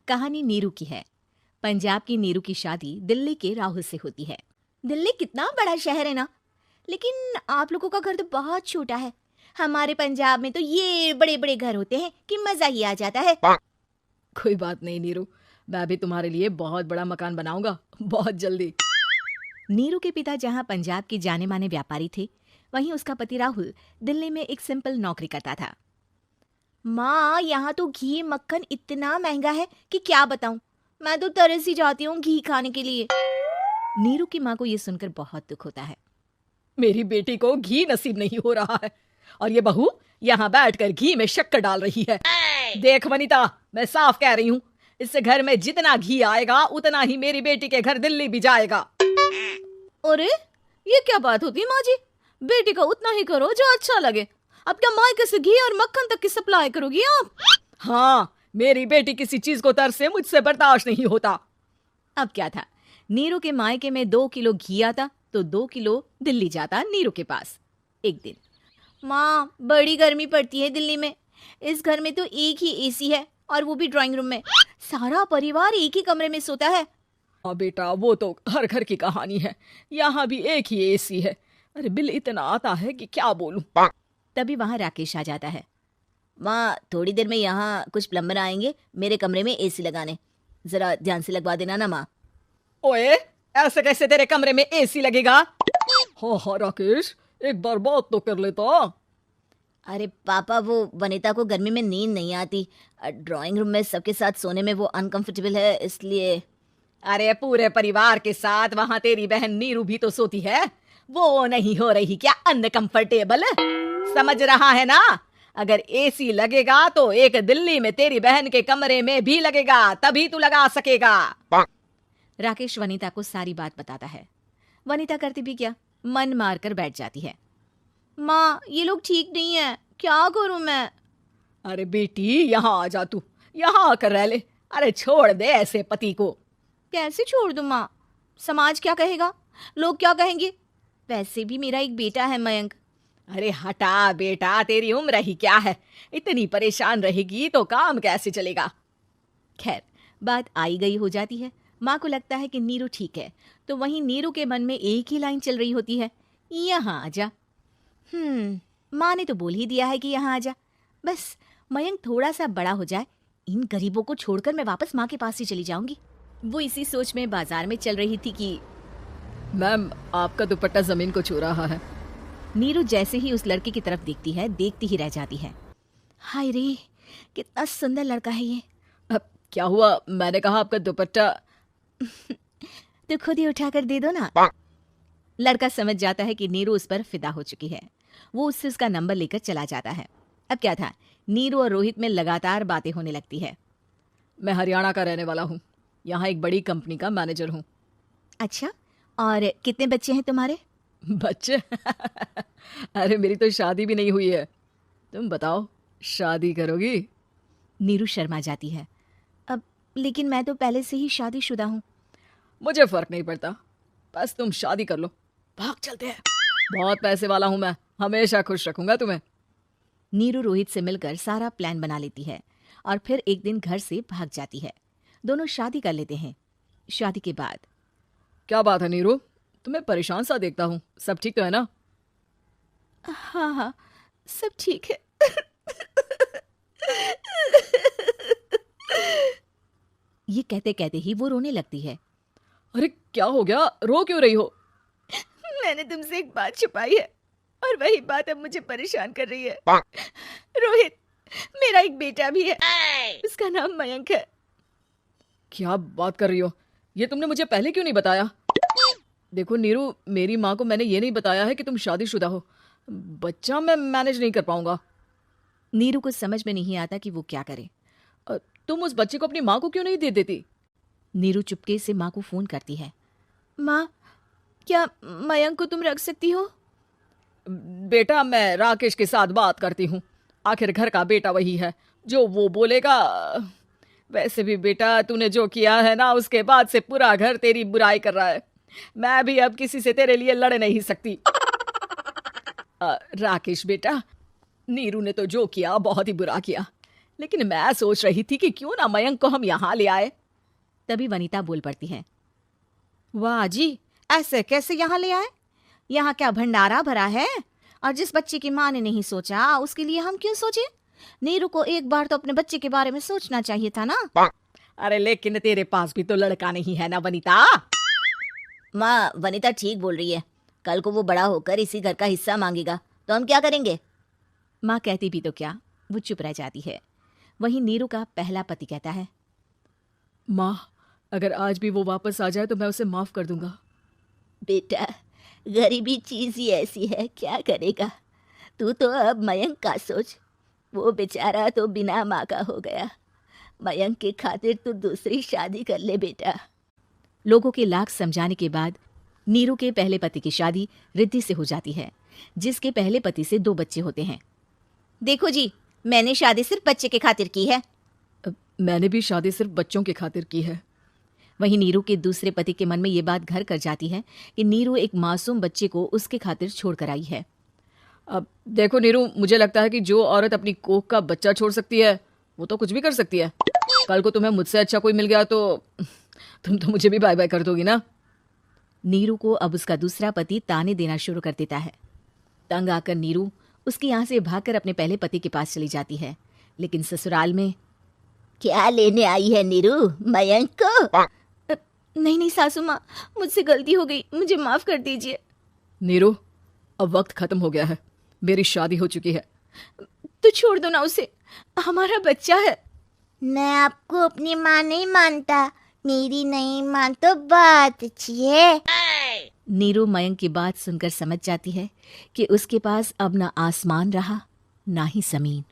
कहानी नीरू की है। पंजाब की नीरू की शादी दिल्ली के राहुल से होती है। दिल्ली कितना बड़ा शहर है ना, लेकिन आप लोगों का घर तो बहुत छोटा है। हमारे पंजाब में तो ये बड़े बड़े घर होते हैं कि मजा ही आ जाता है। कोई बात नहीं नीरू, मैं भी तुम्हारे लिए बहुत बड़ा मकान बनाऊंगा बहुत जल्दी। नीरू के पिता जहाँ पंजाब के जाने माने व्यापारी थे, वहीं उसका पति राहुल दिल्ली में एक सिंपल नौकरी करता था। माँ, यहाँ तो घी मक्खन इतना महंगा है कि क्या बताऊं। मैं तो तरस ही जाती हूँ घी खाने के लिए। नीरू की माँ को ये सुनकर बहुत दुख होता है। मेरी बेटी को घी नसीब नहीं हो रहा है और ये बहू यहाँ बैठकर घी में शक्कर डाल रही है। देख वनिता, मैं साफ कह रही हूँ, इस घर में जितना घी आएगा उतना ही मेरी बेटी के घर दिल्ली भी जाएगा। अरे ये क्या बात होती है माँ जी? बेटी का उतना ही करो जो अच्छा लगे। अब क्या मायके से घी और मक्खन तक की सप्लाई करोगी आप? हाँ, मेरी बेटी किसी चीज को तरसे मुझसे बर्दाश्त नहीं होता। अब क्या था, नीरू के मायके में 2 किलो घी आता तो 2 किलो दिल्ली जाता नीरू के पास। एक दिन, माँ बड़ी गर्मी पड़ती है दिल्ली में। इस घर में तो एक ही एसी है और वो भी ड्राइंग रूम में। सारा परिवार एक ही कमरे में सोता है। हाँ बेटा, वो तो हर घर की कहानी है। यहाँ भी एक ही एसी है। अरे बिल इतना आता है कि क्या बोलूं। तभी वहां राकेश आ जाता है। माँ, थोड़ी देर में यहाँ कुछ प्लम्बर आएंगे मेरे कमरे में एसी लगाने, जरा ध्यान से लगवा देना ना माँ। ओए, ऐसे कैसे तेरे कमरे में एसी लगेगा? हाँ राकेश, एक बार बात तो कर लेता। अरे पापा, वो वनिता को गर्मी में नींद नहीं आती। ड्राइंग रूम में सबके साथ सोने में वो अनकंफर्टेबल है, इसलिए। अरे पूरे परिवार के साथ वहाँ तेरी बहन नीरू भी तो सोती है, वो नहीं हो रही क्या अनकंफर्टेबल? समझ रहा है ना? अगर एसी लगेगा तो एक दिल्ली में तेरी बहन के कमरे में भी लगेगा, तभी तू लगा सकेगा। राकेश वनिता को सारी बात बताता है। वनिता करती भी क्या, मन मार कर बैठ जाती है। माँ, ये लोग ठीक नहीं है, क्या करूं मैं? अरे बेटी, यहाँ आ जा, तू यहाँ आकर रह ले। अरे छोड़ दे ऐसे पति को। कैसे छोड़ दूं माँ? समाज क्या कहेगा, लोग क्या कहेंगे? वैसे भी मेरा एक बेटा है मयंक। अरे हटा बेटा, तेरी उम्र ही क्या है, इतनी परेशान रहेगी तो काम कैसे चलेगा। खैर, बात आई गई हो जाती है। माँ को लगता है कि नीरू ठीक है, तो वहीं नीरू के मन में एक ही लाइन चल रही होती है, यहाँ आ जा। माँ ने तो बोल ही दिया है कि यहाँ आ जा। बस मयंक थोड़ा सा बड़ा हो जाए, इन गरीबों को छोड़कर मैं वापस माँ के पास ही चली जाऊंगी। वो इसी सोच में बाजार में चल रही थी कि मैम, आपका दुपट्टा जमीन को छू रहा है। नीरू जैसे ही उस लड़के की तरफ देखती है, देखती ही रह जाती है। हाय रे, कितना सुंदर लड़का है ये। अब क्या हुआ? मैंने कहा आपका दुपट्टा। तो खुद ही उठाकर दे दो ना। लड़का समझ जाता है कि नीरू उस पर फिदा हो चुकी है। वो उससे उसका नंबर लेकर चला जाता है। अब क्या था, नीरू और रोहित में लगातार बातें होने लगती है। मैं हरियाणा का रहने वाला हूँ, यहाँ एक बड़ी कंपनी का मैनेजर हूँ। अच्छा, और कितने बच्चे हैं तुम्हारे? बच्चे? अरे मेरी तो शादी भी नहीं हुई है। तुम बताओ, शादी करोगी? नीरू शर्मा जाती है। अब लेकिन मैं तो पहले से ही शादीशुदा हूँ। मुझे फर्क नहीं पड़ता, बस तुम शादी कर लो, भाग चलते हैं। बहुत पैसे वाला हूँ मैं, हमेशा खुश रखूंगा तुम्हें। नीरू रोहित से मिलकर सारा प्लान बना लेती है और फिर एक दिन घर से भाग जाती है। दोनों शादी कर लेते हैं। शादी के बाद, क्या बात है नीरू, तुम्हें परेशान सा देखता हूँ, सब ठीक तो है ना? हाँ हाँ, सब ठीक है। ये कहते कहते ही वो रोने लगती है। अरे क्या हो गया, रो क्यों रही हो? मैंने तुमसे एक बात छुपाई है और वही बात अब मुझे परेशान कर रही है। रोहित, मेरा एक बेटा भी है, उसका नाम मयंक है। क्या बात कर रही हो? ये तुमने मुझे पहले क्यों नहीं बताया? देखो नीरू, मेरी माँ को मैंने ये नहीं बताया है कि तुम शादीशुदा हो। बच्चा मैं मैनेज नहीं कर पाऊंगा। नीरू को समझ में नहीं आता कि वो क्या करे। तुम उस बच्चे को अपनी माँ को क्यों नहीं दे देती? नीरू चुपके से माँ को फोन करती है। माँ, क्या मयंक को तुम रख सकती हो? बेटा, मैं राकेश के साथ बात करती हूँ, आखिर घर का बेटा वही है, जो वो बोलेगा। वैसे भी बेटा, तूने जो किया है ना, उसके बाद से पूरा घर तेरी बुराई कर रहा है। मैं भी अब किसी से तेरे लिए लड़ नहीं सकती। राकेश बेटा, नीरू ने तो जो किया बहुत ही बुरा किया, लेकिन मैं सोच रही थी कि क्यों ना मयंक को हम यहाँ ले आए। तभी वनीता बोल पड़ती है, वाह जी, ऐसे कैसे यहाँ ले आए? यहाँ क्या भंडारा भरा है? और जिस बच्चे की माँ ने नहीं सोचा उसके लिए हम क्यों सोचे? नीरू को एक बार तो अपने बच्चे के बारे में सोचना चाहिए था ना। अरे लेकिन तेरे पास भी तो लड़का नहीं है ना वनीता। माँ, वनीता ठीक बोल रही है। कल को वो बड़ा होकर इसी घर का हिस्सा मांगेगा तो हम क्या करेंगे? माँ कहती भी तो क्या, वो चुप रह जाती है। वहीं नीरू का पहला पति कहता है, माँ, अगर आज भी वो वापस आ जाए तो मैं उसे माफ कर दूंगा। बेटा, गरीबी चीज ही ऐसी है, क्या करेगा? तू तो अब मयंक का सोच। वो बेचारा तो बिना माँ का हो गया। मयंक के खातिर तू दूसरी शादी कर ले बेटा। लोगों के लाख समझाने के बाद नीरू के पहले पति की शादी रिद्धि से हो जाती है, जिसके पहले पति से 2 बच्चे होते हैं। देखो जी, मैंने शादी सिर्फ बच्चे के खातिर की है। मैंने भी शादी सिर्फ बच्चों के खातिर की है। वहीं नीरू के दूसरे पति के मन में ये बात घर कर जाती है कि नीरू एक मासूम बच्चे को उसके खातिर छोड़ कर आई है। अब देखो नीरू, मुझे लगता है कि जो औरत अपनी कोख का बच्चा छोड़ सकती है वो तो कुछ भी कर सकती है। कल को तुम्हें मुझसे अच्छा कोई मिल गया तो तुम तो मुझे भी बाय बाय कर दोगी ना। नीरू को अब उसका दूसरा पति ताने देना शुरू कर देता है। तंग आकर नीरू उसके यहाँ से भागकर अपने पहले पति के पास चली जाती है। लेकिन ससुराल में क्या लेने आई है नीरू, मयंक को? नहीं सासू माँ, मुझसे गलती हो गई, मुझे माफ कर दीजिए। नीरू, अब वक्त खत्म हो गया है, मेरी शादी हो चुकी है। तो छोड़ दो ना उसे, हमारा बच्चा है। मैं आपको अपनी माँ नहीं मानता, मेरी नहीं माँ तो बात अच्छी है। नीरू मयंक की बात सुनकर समझ जाती है कि उसके पास अब ना आसमान रहा ना ही जमीन।